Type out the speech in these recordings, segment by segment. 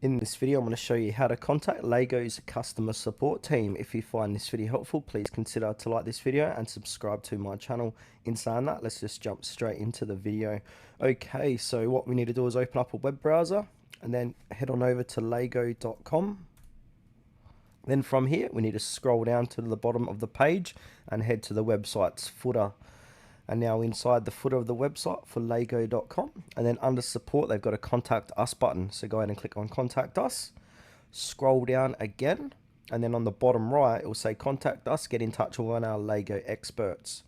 In this video, I'm going to show you how to contact LEGO's customer support team. If you find this video helpful, please consider to like this video and subscribe to my channel. In saying that, let's just jump straight into the video. Okay, so what we need to do is open up a web browser and then head on over to lego.com. Then from here, we need to scroll down to the bottom of the page and head to the website's footer. And now inside the footer of the website for lego.com, and then under support they've got a contact us button, so go ahead and click on contact us, scroll down again, and then on the bottom right it will say contact us, get in touch with one of our Lego experts.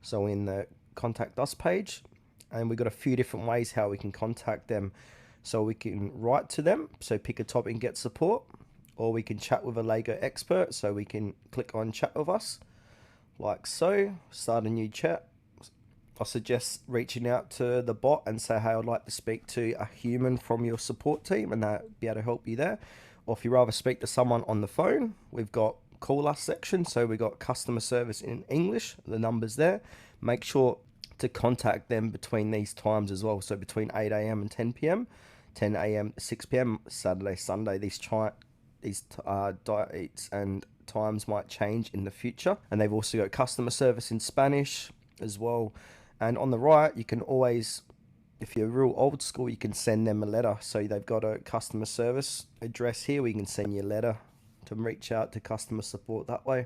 So in the contact us page, and we've got a few different ways how we can contact them. So we can write to them, so pick a topic and get support, or we can chat with a Lego expert, so we can click on chat with us like so, start a new chat. I suggest reaching out to the bot and say, hey, I'd like to speak to a human from your support team, and they'll be able to help you there. Or if you rather speak to someone on the phone, we've got call us section. So we've got customer service in English, the number's there. Make sure to contact them between these times as well. So between 8 a.m. and 10 p.m., 10 a.m. to 6 p.m., Saturday, Sunday, these dates and times might change in the future. And they've also got customer service in Spanish as well. And on the right, you can always, if you're real old school, you can send them a letter. So they've got a customer service address here. We can send you a letter to reach out to customer support that way.